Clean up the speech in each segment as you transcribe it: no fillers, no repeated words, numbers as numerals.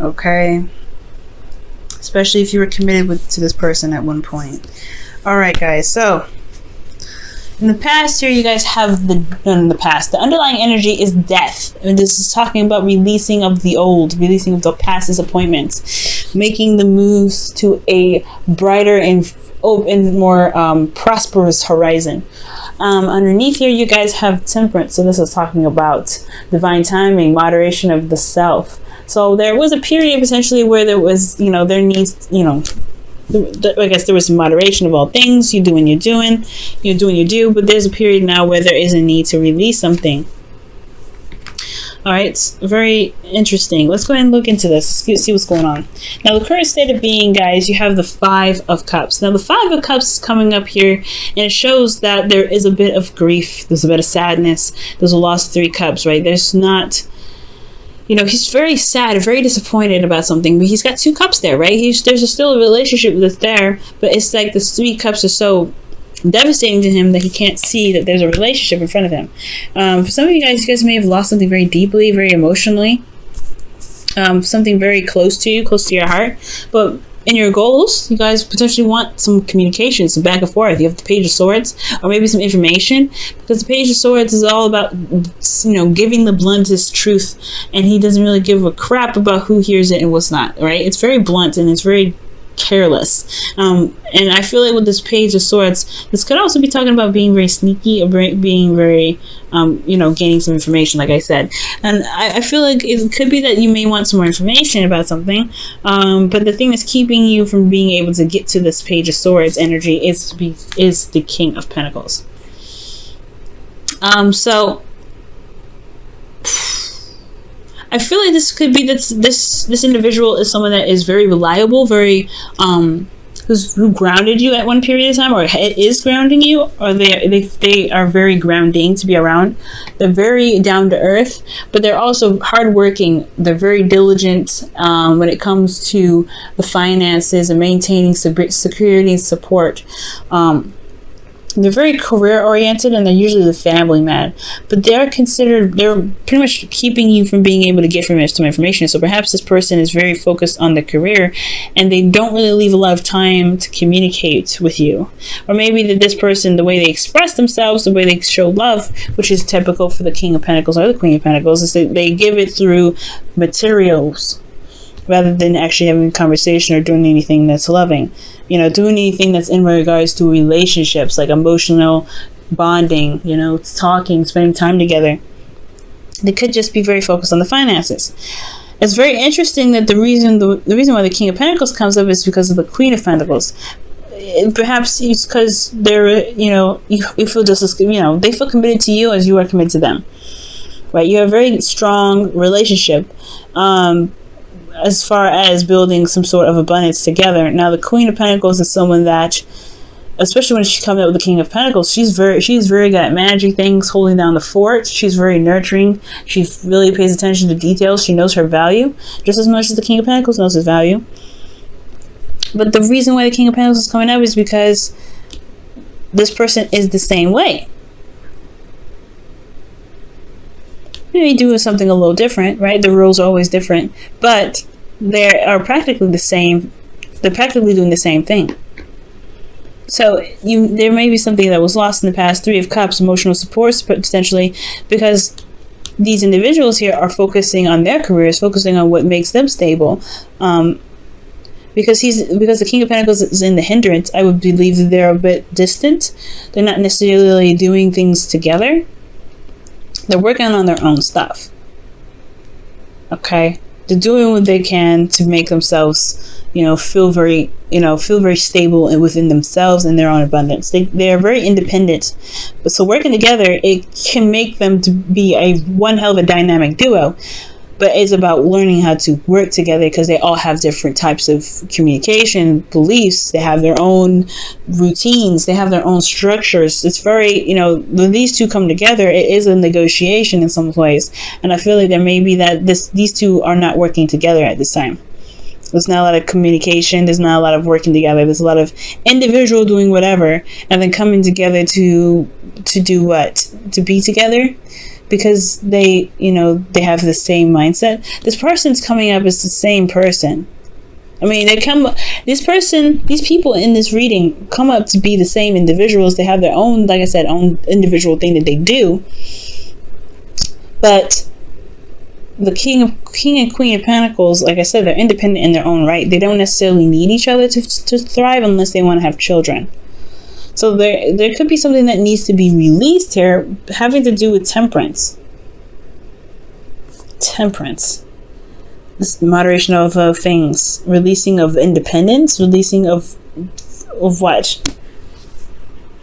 Okay, especially if you were committed to this person at one point. All right, guys. So in the past here, you guys have the underlying energy is death. And this is talking about releasing of the old, releasing of the past disappointments, making the moves to a brighter and open, more prosperous horizon. Underneath here, you guys have temperance. So this is talking about divine timing, moderation of the self. So there was a period potentially where there was, there needs, I guess there was some moderation of all things. You're doing your do, but there's a period now where there is a need to release something. All right, it's very interesting. Let's go ahead and look into this. Let's see what's going on. Now, the current state of being, guys, you have the Five of Cups. Now, the Five of Cups is coming up here, and it shows that there is a bit of grief. There's a bit of sadness. There's a loss of Three Cups, right? There's not... he's very sad, very disappointed about something, but he's got Two Cups there, right? There's still a relationship that's there, but it's like the Three Cups are so devastating to him that he can't see that there's a relationship in front of him. For some of you guys may have lost something very deeply, very emotionally, something very close to you, close to your heart, but in your goals, you guys potentially want some communication, some back and forth. You have the Page of Swords, or maybe some information, because the Page of Swords is all about, giving the bluntest truth, and he doesn't really give a crap about who hears it and what's not, right? It's very blunt and it's very careless. And I feel like with this Page of Swords, this could also be talking about being very sneaky, or being very, gaining some information, like I said. And I feel like it could be that you may want some more information about something. But the thing that's keeping you from being able to get to this Page of Swords energy is the King of Pentacles. So I feel like this could be this individual is someone that is very reliable, very who grounded you at one period of time, or is grounding you, or they are very grounding to be around. They're very down to earth, but they're also hardworking. They're very diligent when it comes to the finances and maintaining security and support. They're very career oriented, and they're usually the family man, but they're pretty much keeping you from being able to get some information. So perhaps this person is very focused on their career, and they don't really leave a lot of time to communicate with you. Or maybe that this person, the way they express themselves, the way they show love, which is typical for the King of Pentacles or the Queen of Pentacles, is that they give it through materials rather than actually having a conversation or doing anything that's loving. Doing anything that's in regards to relationships, like emotional bonding, talking, spending time together. They could just be very focused on the finances. It's very interesting that the reason why the King of Pentacles comes up is because of the Queen of Pentacles. Perhaps it's because they're, you feel just as, they feel committed to you as you are committed to them, right? You have a very strong relationship, as far as building some sort of abundance together. Now, the Queen of Pentacles is someone that, especially when she comes up with the King of Pentacles, she's very good at managing things, holding down the fort. She's very nurturing. She really pays attention to details. She knows her value just as much as the King of Pentacles knows his value. But the reason why the King of Pentacles is coming up is because this person is the same way. Maybe doing something a little different, right? The rules are always different, but they are practically the same. They're practically doing the same thing. So there may be something that was lost in the past. Three of Cups, emotional support, potentially, because these individuals here are focusing on their careers, focusing on what makes them stable. Because the King of Pentacles is in the hindrance, I would believe that they're a bit distant. They're not necessarily doing things together. They're working on their own stuff. Okay? They're doing what they can to make themselves, feel very stable within themselves and their own abundance. They are very independent. But so working together, it can make them to be one hell of a dynamic duo. But it's about learning how to work together, because they all have different types of communication, beliefs. They have their own routines. They have their own structures. It's very, when these two come together, it is a negotiation in some ways. And I feel like there may be that these two are not working together at this time. There's not a lot of communication. There's not a lot of working together. There's a lot of individual doing whatever, and then coming together to do what? To be together. because they, they have the same mindset. This person's coming up as the same person. I mean, these people in this reading come up to be the same individuals. They have their own, like I said, own individual thing that they do. But the King and Queen of Pentacles, like I said, they're independent in their own right. They don't necessarily need each other to thrive unless they want to have children. So there could be something that needs to be released here, having to do with temperance. Temperance. This moderation of things, releasing of independence, releasing of what?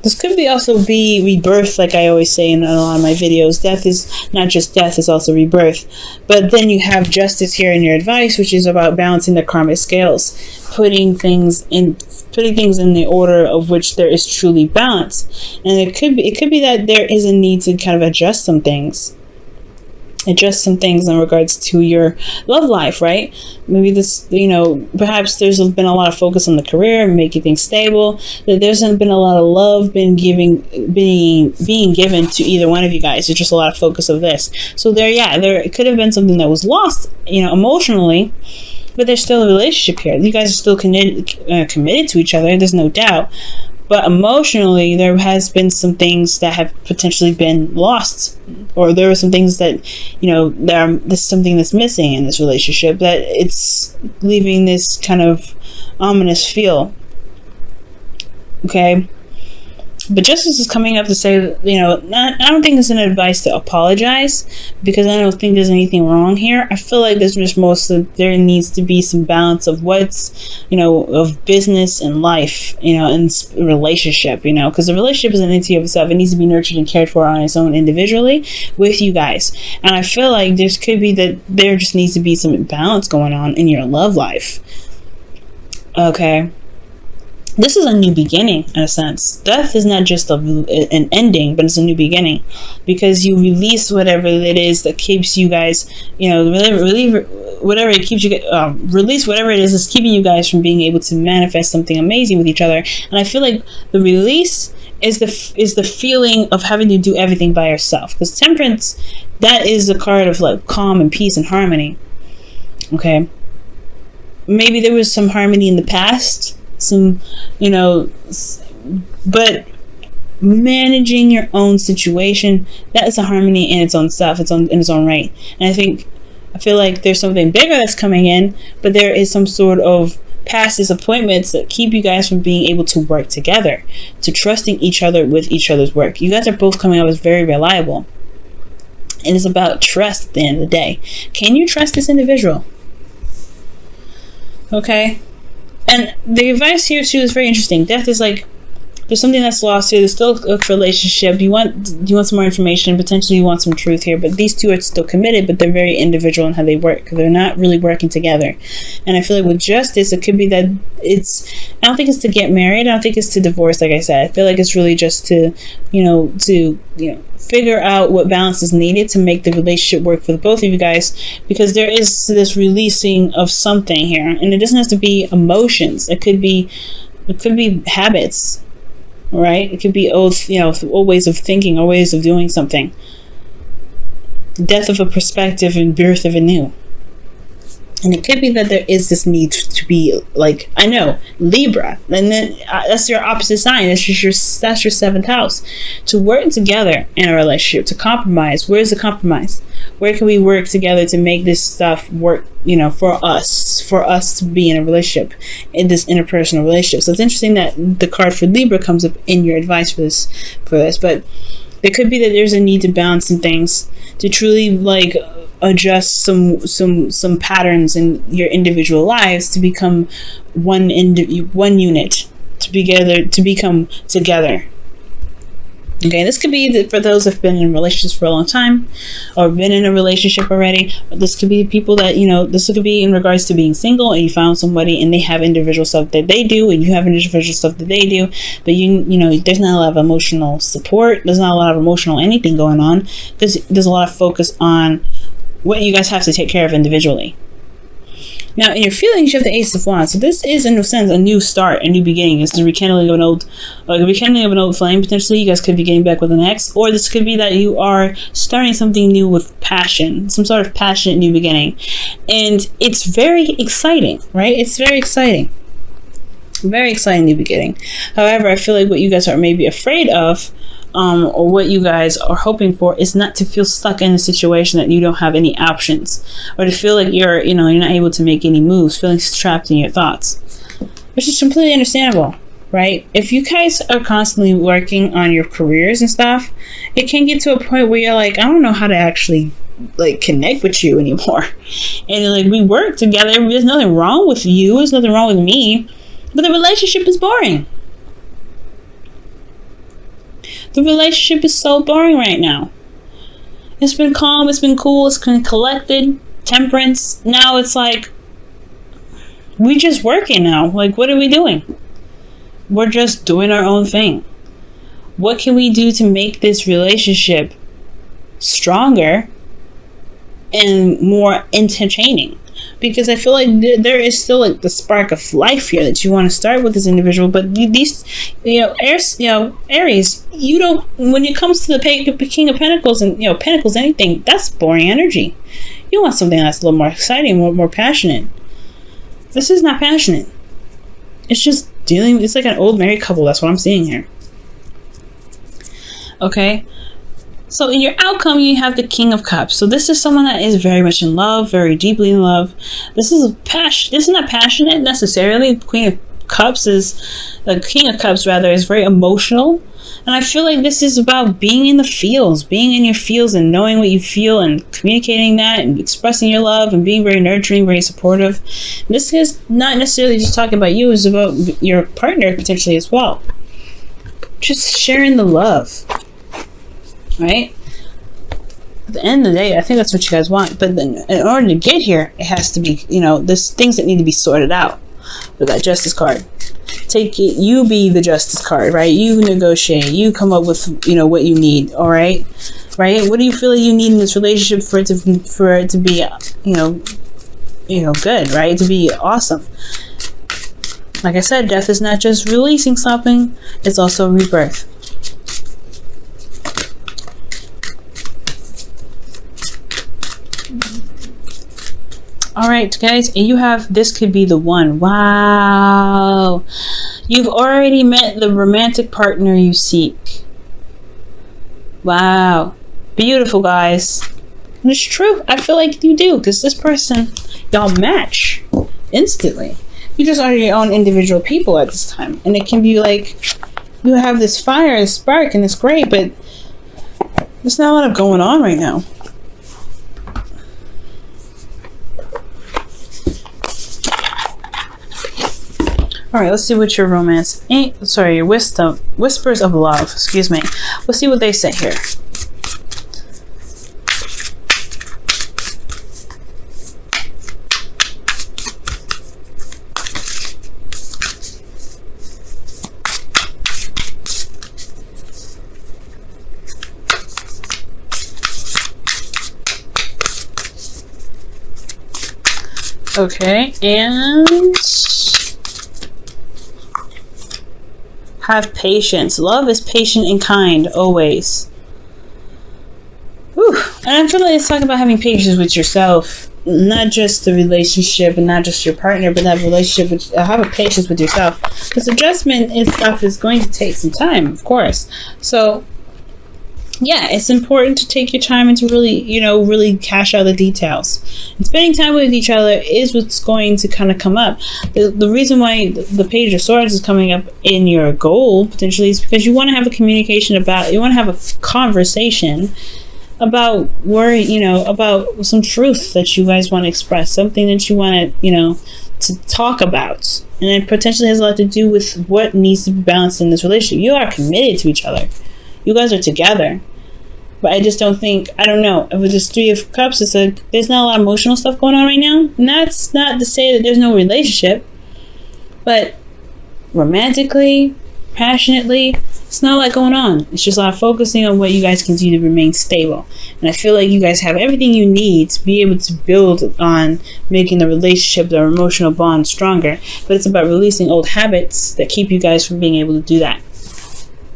This could also be rebirth, like I always say in a lot of my videos. Death is not just death, it's also rebirth. But then you have justice here in your advice, which is about balancing the karmic scales, putting things in the order of which there is truly balance. And it could be that there is a need to kind of adjust some things in regards to your love life, right? Maybe this, perhaps there's been a lot of focus on the career and making things stable. That there's been a lot of love being given to either one of you guys. There's just a lot of focus of this. So there could have been something that was lost, emotionally, but there's still a relationship here. You guys are still committed to each other. There's no doubt. But emotionally, there has been some things that have potentially been lost, or there are some things that, there's something that's missing in this relationship, that it's leaving this kind of ominous feel. Okay? But justice is coming up to say, I don't think it's an advice to apologize, because I don't think there's anything wrong here. I feel like there's just there needs to be some balance of what's, of business and life, and relationship, because the relationship is an entity of itself. It needs to be nurtured and cared for on its own individually with you guys. And I feel like there just needs to be some balance going on in your love life. Okay. This is a new beginning, in a sense. Death is not just an ending, but it's a new beginning, because you release whatever it is that keeps you guys, release whatever it is that's keeping you guys from being able to manifest something amazing with each other. And I feel like the release is the feeling of having to do everything by yourself, because temperance, that is a card of like calm and peace and harmony. Okay, maybe there was some harmony in the past. But managing your own situation, that is a harmony in its own self, in its own right. And I feel like there's something bigger that's coming in, but there is some sort of past disappointments that keep you guys from being able to work together, to trusting each other with each other's work. You guys are both coming up as very reliable, and it's about trust at the end of the day. Can you trust this individual? Okay. And the advice here too is very interesting. Death is like, there's something that's lost here. There's still a relationship. You want some more information. Potentially you want some truth here. But these two are still committed, but they're very individual in how they work. They're not really working together. And I feel like with justice, it could be that I don't think it's to get married. I don't think it's to divorce, like I said. I feel like it's really just to figure out what balance is needed to make the relationship work for both of you guys, because there is this releasing of something here. And it doesn't have to be emotions. It could be habits. Right? It could be old ways of thinking or ways of doing something. Death of a perspective and birth of a new. And it could be that there is this need to be like, I know, Libra, and then that's your opposite sign. That's your seventh house. To work together in a relationship, to compromise. Where's the compromise? Where can we work together to make this stuff work, for us to be in a relationship, in this interpersonal relationship? So it's interesting that the card for Libra comes up in your advice for this. But it could be that there's a need to balance some things, to truly adjust some patterns in your individual lives to become one unit, to become together. Okay, this could be for those who've been in relationships for a long time or been in a relationship already. This could be people that, this could be in regards to being single and you found somebody and they have individual stuff that they do and you have individual stuff that they do, but there's not a lot of emotional support. There's not a lot of emotional anything going on. There's a lot of focus on what you guys have to take care of individually. Now, in your feelings, you have the Ace of Wands. So this is, in a sense, a new start, a new beginning. It's the rekindling of an old, like a rekindling of an old flame. Potentially, you guys could be getting back with an ex, or this could be that you are starting something new with passion, some sort of passionate new beginning, and it's very exciting, right? It's very exciting. Very exciting new beginning. However, I feel like what you guys are maybe afraid of, or what you guys are hoping for, is not to feel stuck in a situation that you don't have any options, or to feel like you're not able to make any moves, feeling trapped in your thoughts, which is completely understandable, right? If you guys are constantly working on your careers and stuff, it can get to a point where you're like, I don't know how to actually like connect with you anymore, and like we work together. There's nothing wrong with you. There's nothing wrong with me. But the relationship is boring. The relationship is so boring right now. It's been calm, it's been cool, it's been collected, temperance. Now it's like, we just working now. Like, what are we doing? We're just doing our own thing. What can we do to make this relationship stronger and more entertaining? Because I feel like there is still like the spark of life here that you want to start with this individual, but Aries, you don't. When it comes to the King of Pentacles and Pentacles, anything that's boring energy. You want something that's a little more exciting, more passionate. This is not passionate. It's just dealing. It's like an old married couple. That's what I'm seeing here. Okay. So in your outcome, you have the King of Cups. So this is someone that is very much in love, very deeply in love. This is not passionate necessarily. The King of Cups is very emotional. And I feel like this is about being in your feels and knowing what you feel and communicating that and expressing your love and being very nurturing, very supportive. This is not necessarily just talking about you, it's about your partner potentially as well. Just sharing the love. Right? At the end of the day, I think that's what you guys want. But then in order to get here, it has to be, there's things that need to be sorted out with that Justice card. Take it, you be the Justice card, right? You negotiate, you come up with, what you need, all right? Right? What do you feel like you need in this relationship for it to be, good, right? To be awesome. Like I said, death is not just releasing something, it's also rebirth. All right, guys, and you have, this could be the one. Wow. You've already met the romantic partner you seek. Wow. Beautiful, guys. And it's true. I feel like you do, because this person, y'all match instantly. You just are your own individual people at this time. And it can be like, you have this fire, this spark, and it's great, but there's not a lot of going on right now. All right, let's see what your romance your whispers of love, excuse me. Let's see what they say here. Okay, and have patience. Love is patient and kind, always. Whew. And I feel like it's talking about having patience with yourself. Not just the relationship and not just your partner, but that relationship with, have a patience with yourself. Because adjustment and stuff is going to take some time, of course. So, yeah, it's important to take your time and to really, really cash out the details. And spending time with each other is what's going to kind of come up. The reason why the Page of Swords is coming up in your goal, potentially, is because you want to have a communication about, you want to have a conversation about where, about some truth that you guys want to express, something that you want to, to talk about. And it potentially has a lot to do with what needs to be balanced in this relationship. You are committed to each other. You guys are together. But I just don't think, I don't know, with this Three of Cups, it's like, there's not a lot of emotional stuff going on right now. And that's not to say that there's no relationship. But romantically, passionately, it's not a lot going on. It's just a lot of focusing on what you guys can do to remain stable. And I feel like you guys have everything you need to be able to build on making the relationship, the emotional bond stronger. But it's about releasing old habits that keep you guys from being able to do that.